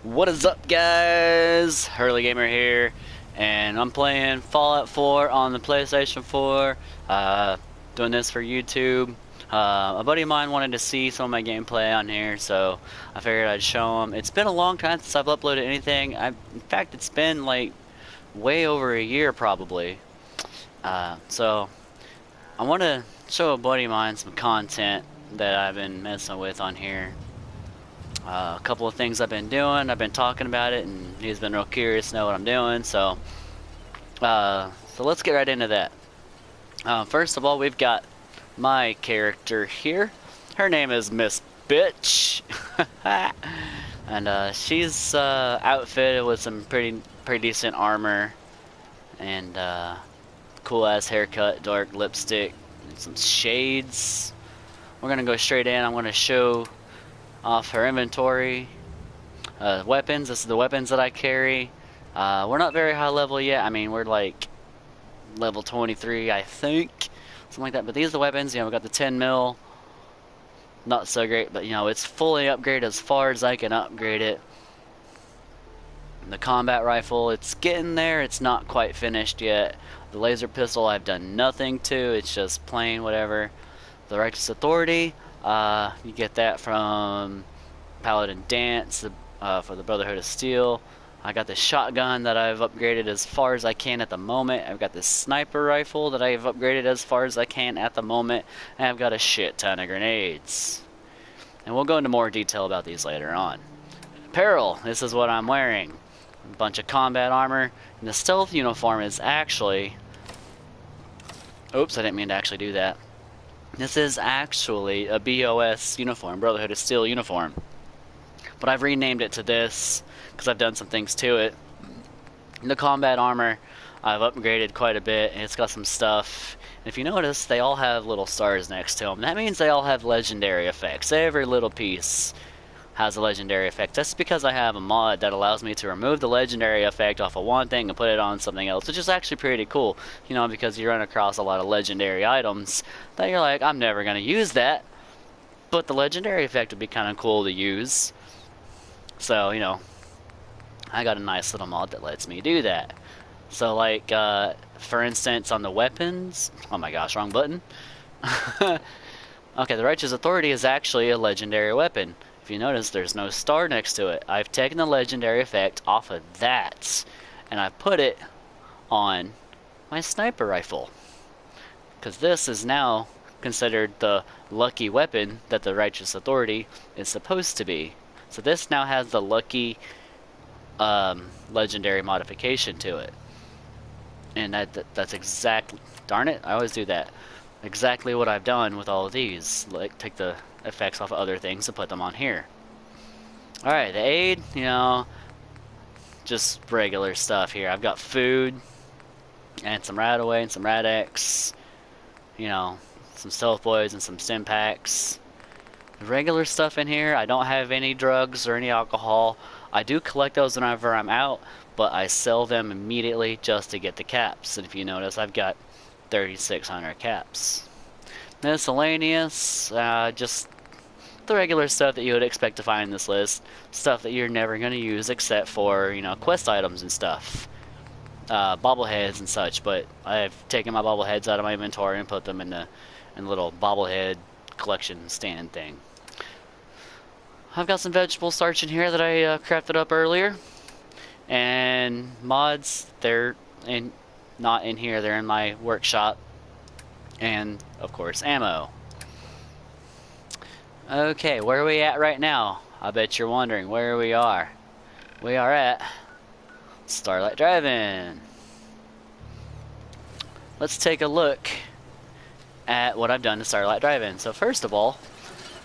What is up, guys? Hurley Gamer here, and I'm playing Fallout 4 on the PlayStation 4. Doing this for YouTube. A buddy of mine wanted to see some of my gameplay on here, so I figured I'd show him. It's been a long time since I've uploaded anything. In fact, it's been like way over a year probably. So I want to show a buddy of mine some content that I've been messing with on here. A couple of things I've been doing. I've been talking about it, and he's been real curious to know what I'm doing. So let's get right into that. First of all, we've got my character here. Her name is Miss Bitch, and she's outfitted with some pretty decent armor and cool ass haircut, dark lipstick, and some shades. We're gonna go straight in. I'm gonna show off her inventory. Weapons, this is the weapons that I carry. We're not very high level yet. I mean, we're like level 23, I think. Something like that. But these are the weapons. You know, we got the 10 mil. Not so great, but you know, it's fully upgraded as far as I can upgrade it. The combat rifle, it's getting there. It's not quite finished yet. The laser pistol, I've done nothing to. It's just plain whatever. The Righteous Authority, you get that from Paladin Dance for the Brotherhood of Steel. I got the shotgun that I've upgraded as far as I can at the moment. I've got this sniper rifle that I've upgraded as far as I can at the moment. And I've got a shit ton of grenades. And we'll go into more detail about these later on. Apparel, this is what I'm wearing. A bunch of combat armor. And the stealth uniform is actually... Oops, I didn't mean to actually do that. This is actually a BOS uniform, Brotherhood of Steel uniform. But I've renamed it to this because I've done some things to it. The combat armor, I've upgraded quite a bit, and it's got some stuff. And if you notice, they all have little stars next to them. That means they all have legendary effects. Every little piece has a legendary effect. That's because I have a mod that allows me to remove the legendary effect off of one thing and put it on something else, which is actually pretty cool, you know, because you run across a lot of legendary items that you're like, I'm never going to use that, but the legendary effect would be kind of cool to use. So, you know, I got a nice little mod that lets me do that. So, like, for instance, on the weapons, oh my gosh, wrong button. Okay, the Righteous Authority is actually a legendary weapon. If you notice, there's no star next to it. I've taken the legendary effect off of that, and I put it on my sniper rifle. Because this is now considered the lucky weapon that the Righteous Authority is supposed to be. So this now has the lucky legendary modification to it. And that's exactly... Darn it, I always do that. Exactly what I've done with all of these. Like, take the effects off of other things to put them on here. Alright, the aid, you know, just regular stuff here. I've got food, and some Radaway and some Rad-X, you know, some Stealth Boys and some Stim Packs. Regular stuff in here. I don't have any drugs or any alcohol. I do collect those whenever I'm out, but I sell them immediately just to get the caps. And if you notice, I've got 3,600 caps. Miscellaneous, just the regular stuff that you would expect to find in this list. Stuff that you're never going to use except for, you know, quest items and stuff. Bobbleheads and such, but I've taken my bobbleheads out of my inventory and put them in the little bobblehead collection stand thing. I've got some vegetable starch in here that I crafted up earlier. And mods, they're not in here, they're in my workshop. And, of course, ammo. Okay, where are we at right now? I bet you're wondering where we are. We are at Starlight Drive-In. Let's take a look at what I've done to Starlight Drive-In. So first of all,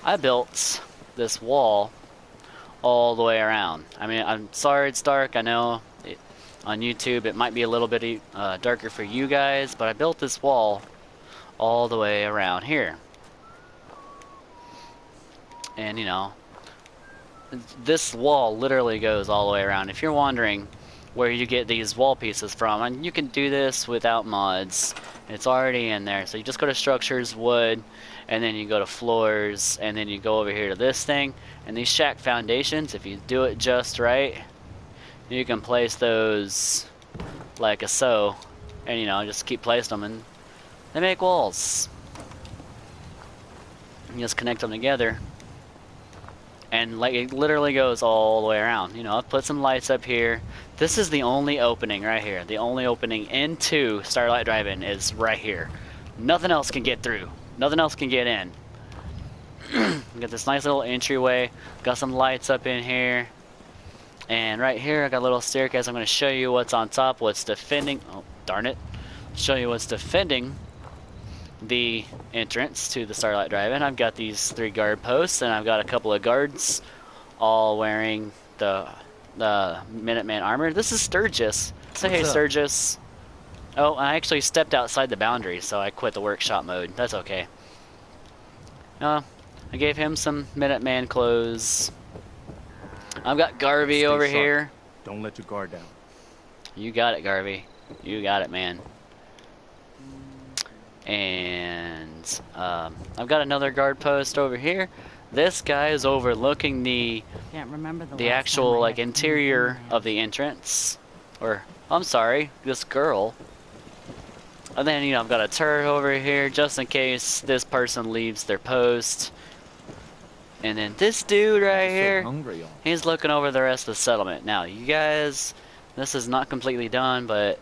I built this wall all the way around. I mean, I'm sorry it's dark. I know on YouTube it might be a little bit darker for you guys, but I built this wall all the way around here. And you know, this wall literally goes all the way around. If you're wondering where you get these wall pieces from, and you can do this without mods. It's already in there. So you just go to structures, wood, and then you go to floors, and then you go over here to this thing, and these shack foundations, if you do it just right, you can place those like a so, and you know, just keep placing them, and they make walls. You just connect them together, and like it literally goes all the way around. You know, I've put some lights up here. This is the only opening right here. The only opening into Starlight Drive-In is right here. Nothing else can get through. Nothing else can get in. Got this nice little entryway. Got some lights up in here. And right here I got a little staircase. I'm going to show you what's on top, what's defending. Oh, darn it. Show you what's defending the entrance to the Starlight Drive-In. I've got these 3 guard posts, and I've got a couple of guards all wearing the Minuteman armor. This is Sturgis. Say hey, Sturgis. Oh, I actually stepped outside the boundary, so I quit the workshop mode. That's okay. I gave him some Minuteman clothes. I've got Garvey over here. Don't let your guard down. You got it, Garvey. You got it, man. And I've got another guard post over here. This guy is overlooking the actual like interior of the entrance, or I'm sorry, this girl. And then, you know, I've got a turret over here just in case this person leaves their post. And then this dude right here, he's looking over the rest of the settlement. Now, you guys, this is not completely done, but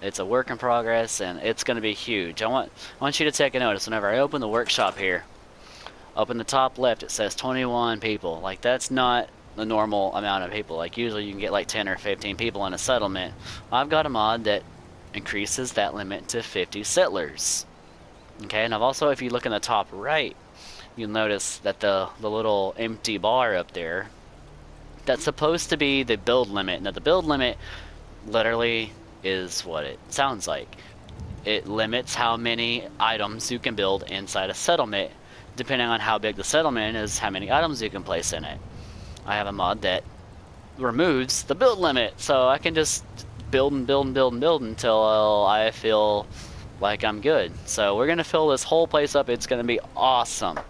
it's a work in progress, and it's going to be huge. I want you to take a notice. Whenever I open the workshop here, up in the top left, it says 21 people. Like, that's not the normal amount of people. Like, usually you can get like 10 or 15 people in a settlement. I've got a mod that increases that limit to 50 settlers. Okay, and I've also, if you look in the top right, you'll notice that the little empty bar up there, that's supposed to be the build limit. Now, the build limit literally is what it sounds like. It limits how many items you can build inside a settlement. Depending on how big the settlement is, how many items you can place in it. I have a mod that removes the build limit, so I can just build and build and build and build until I feel like I'm good. So we're gonna fill this whole place up. It's gonna be awesome.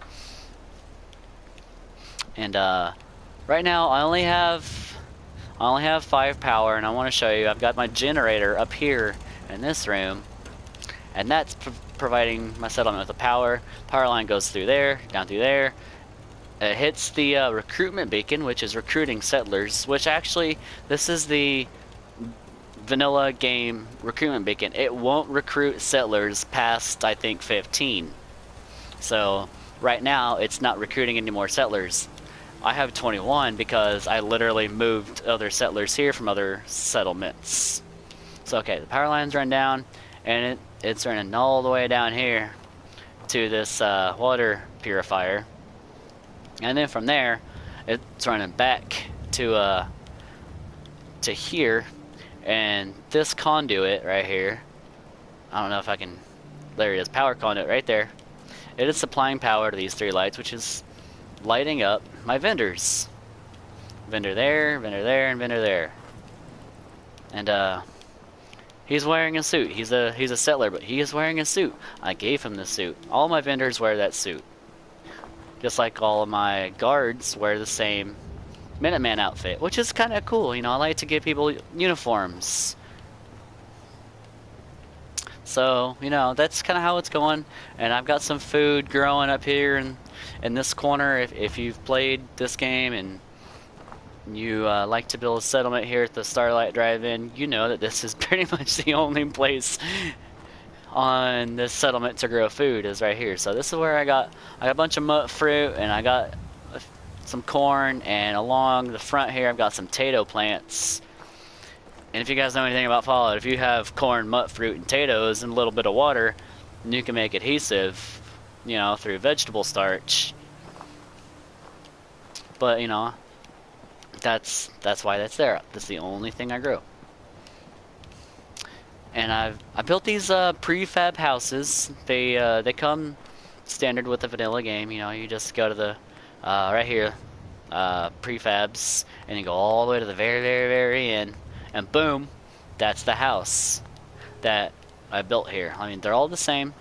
And right now I only have 5 power, and I want to show you. I've got my generator up here in this room, and that's providing my settlement with the power. Power line goes through there, down through there. It hits the recruitment beacon, which is recruiting settlers, which actually, this is the vanilla game recruitment beacon. It won't recruit settlers past, I think, 15. So right now, it's not recruiting any more settlers. I have 21 because I literally moved other settlers here from other settlements. So okay, the power lines run down, and it's running all the way down here to this water purifier, and then from there it's running back to here, and this conduit right here, I don't know if I can, there it is, power conduit right there. It is supplying power to these 3 lights, which is lighting up my vendors. Vendor there, and vendor there. And he's wearing a suit. He's a settler, but he is wearing a suit. I gave him the suit. All my vendors wear that suit. Just like all of my guards wear the same Minuteman outfit, which is kind of cool. You know, I like to give people uniforms. So, you know, that's kind of how it's going. And I've got some food growing up here in this corner. If you've played this game and you like to build a settlement here at the Starlight Drive-In, you know that this is pretty much the only place on this settlement to grow food is right here. So this is where I got a bunch of mut fruit, and I got some corn, and along the front here I've got some potato plants. And if you guys know anything about Fallout, if you have corn, mut fruit, and potatoes and a little bit of water, then you can make adhesive, you know, through vegetable starch. But, you know, that's why that's there. That's the only thing I grew. And I built these prefab houses. They come standard with the vanilla game. You know, you just go to the right here, prefabs, and you go all the way to the very, very, very end, and boom, that's the house that I built here. I mean, they're all the same.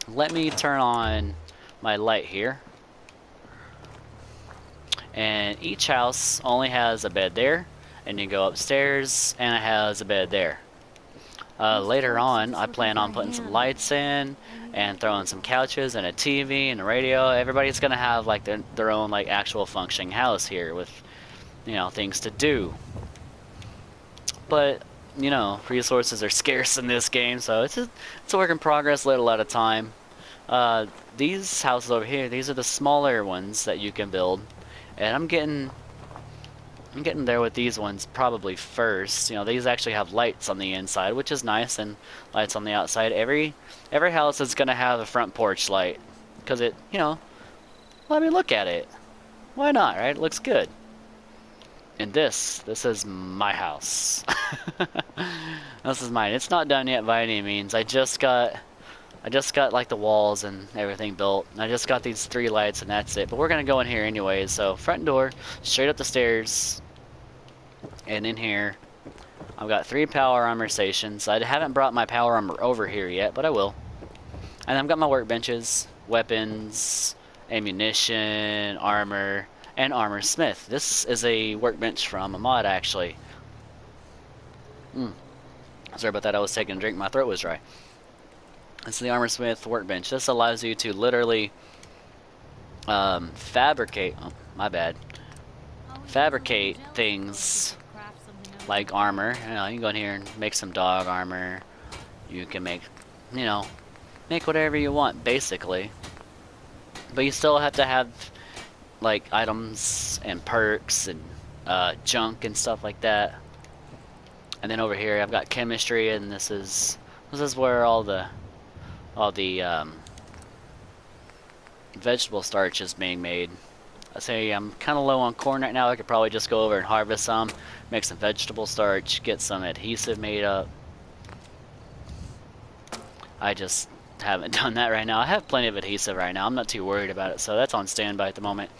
Let me turn on my light here. And each house only has a bed there, and you go upstairs and it has a bed there. Later on, I plan on putting some lights in and throwing some couches and a TV and a radio. Everybody's gonna have like their own like actual functioning house here with, you know, things to do. But you know, resources are scarce in this game, so it's a work in progress, little at a time. These houses over here, these are the smaller ones that you can build, and I'm getting there with these ones probably first. You know, these actually have lights on the inside, which is nice, and lights on the outside. Every house is gonna have a front porch light, because it, you know, let me look at it. Why not, right? It looks good. And this is my house. This is mine. It's not done yet by any means. I just got like the walls and everything built. I just got these 3 lights and that's it. But we're gonna go in here anyways. So front door, straight up the stairs, and in here, I've got 3 power armor stations. I haven't brought my power armor over here yet, but I will. And I've got my workbenches, weapons, ammunition, armor, and armor smith. This is a workbench from a mod actually. Sorry about that. I was taking a drink. My throat was dry. It's the armor smith workbench. This allows you to literally fabricate. Oh, my bad. Fabricate things like armor. You know, you can go in here and make some dog armor. You can make, you know, make whatever you want basically. But you still have to have like items and perks and junk and stuff like that. And then over here I've got chemistry, and this is where all the vegetable starch is being made. I say I'm kind of low on corn right now. I could probably just go over and harvest some, make some vegetable starch, get some adhesive made up. I just haven't done that right now. I have plenty of adhesive right now. I'm not too worried about it, so that's on standby at the moment.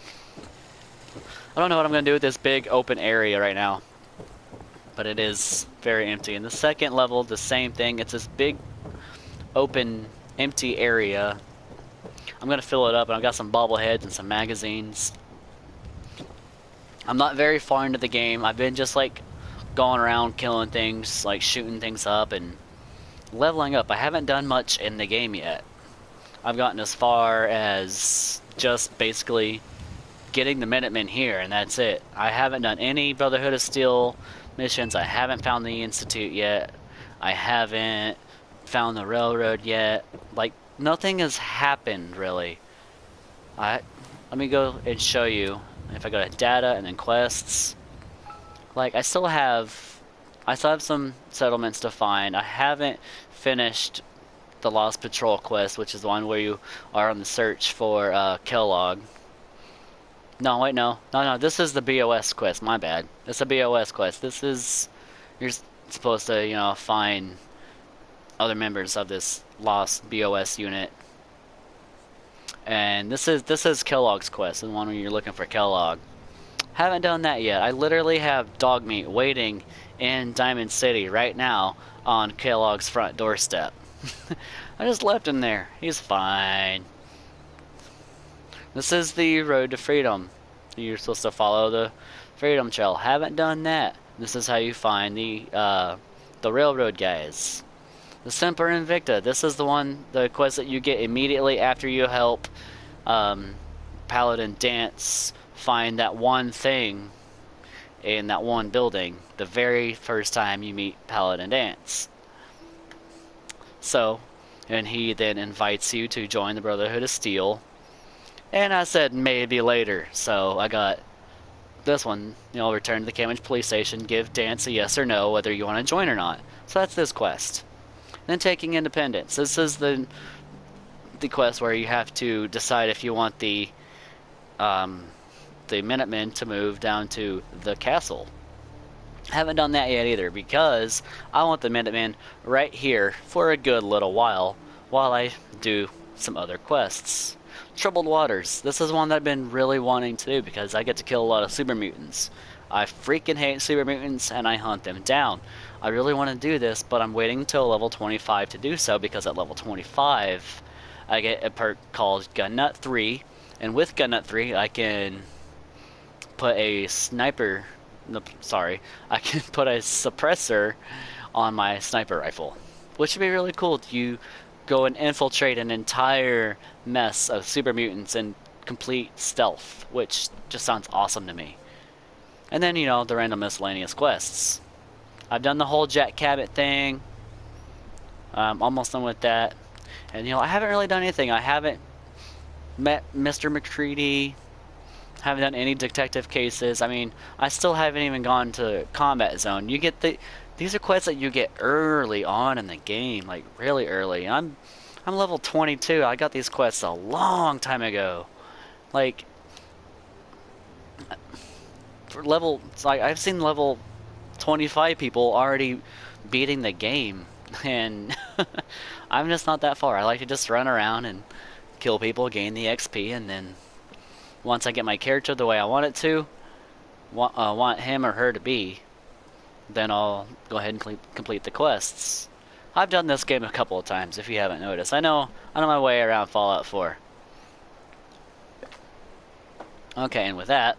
I don't know what I'm going to do with this big open area right now, but it is very empty. In the second level, the same thing. It's this big open empty area. I'm going to fill it up, and I've got some bobbleheads and some magazines. I'm not very far into the game. I've been just like going around killing things, like shooting things up and leveling up. I haven't done much in the game yet. I've gotten as far as just basically getting the Minutemen here, and that's it. I haven't done any Brotherhood of Steel missions. I haven't found the Institute yet. I haven't found the railroad yet. Like, nothing has happened really. Let me go and show you. If I go to data and then quests, like I still have some settlements to find. I haven't finished the Lost Patrol quest, which is the one where you are on the search for Kellogg. No, wait, no, this is the BOS quest, my bad. It's a BOS quest. This is, you're supposed to, you know, find other members of this lost BOS unit. And this is Kellogg's quest, the one where you're looking for Kellogg. Haven't done that yet. I literally have dog meat waiting in Diamond City right now on Kellogg's front doorstep. I just left him there. He's fine. This is the road to freedom. You're supposed to follow the freedom trail. Haven't done that. This is how you find the railroad guys. The Semper Invicta. This is the quest that you get immediately after you help Paladin Dance find that one thing in that one building the very first time you meet Paladin Dance. So, and he then invites you to join the Brotherhood of Steel. And I said maybe later, so I got this one, you know, return to the Cambridge police station, give Dance a yes or no whether you want to join or not. So that's this quest. Then taking Independence. This is the quest where you have to decide if you want the Minutemen to move down to the castle. Haven't done that yet either, because I want the Minutemen right here for a good little while I do some other quests. Troubled Waters. This is one that I've been really wanting to do because I get to kill a lot of super mutants. I freaking hate super mutants and I hunt them down. I really want to do this, but I'm waiting until level 25 to do so, because at level 25 I get a perk called Gun Nut 3, and with Gun Nut 3 I can put a sniper, no, sorry, I can put a suppressor on my sniper rifle, which would be really cool. You go and infiltrate an entire mess of super mutants and complete stealth, which just sounds awesome to me. And then, you know, the random miscellaneous quests. I've done the whole Jack Cabot thing. I'm almost done with that. And, you know, I haven't really done anything. I haven't met Mr. McCready. Haven't done any detective cases. I mean, I still haven't even gone to Combat Zone. You get these are quests that you get early on in the game, like really early. I'm level 22. I got these quests a long time ago. Like, for level, it's like I've seen level 25 people already beating the game, and I'm just not that far. I like to just run around and kill people, gain the XP, and then once I get my character the way I want it to, want him or her to be, then I'll go ahead and complete the quests. I've done this game a couple of times, if you haven't noticed. I know my way around Fallout 4. Okay, and with that,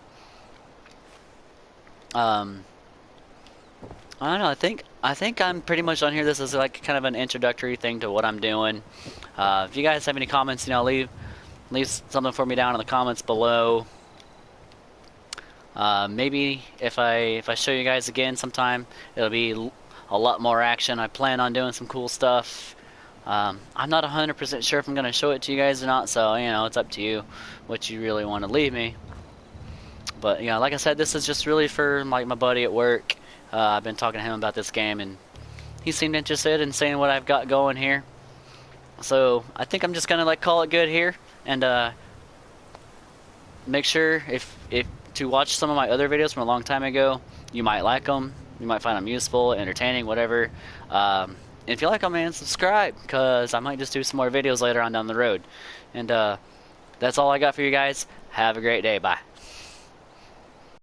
I don't know. I think I'm pretty much on here. This is like kind of an introductory thing to what I'm doing. If you guys have any comments, you know, leave something for me down in the comments below. Maybe if I show you guys again sometime, it'll be a lot more action. I plan on doing some cool stuff. I'm not 100% sure if I'm gonna show it to you guys or not, so you know, it's up to you what you really want to leave me. But you know, like I said, this is just really for like my buddy at work. I've been talking to him about this game, and he seemed interested in seeing what I've got going here. So I think I'm just gonna like call it good here, and make sure if to watch some of my other videos from a long time ago. You might like them. You might find them useful, entertaining, whatever. If you like them, man, subscribe, because I might just do some more videos later on down the road. And that's all I got for you guys. Have a great day. Bye.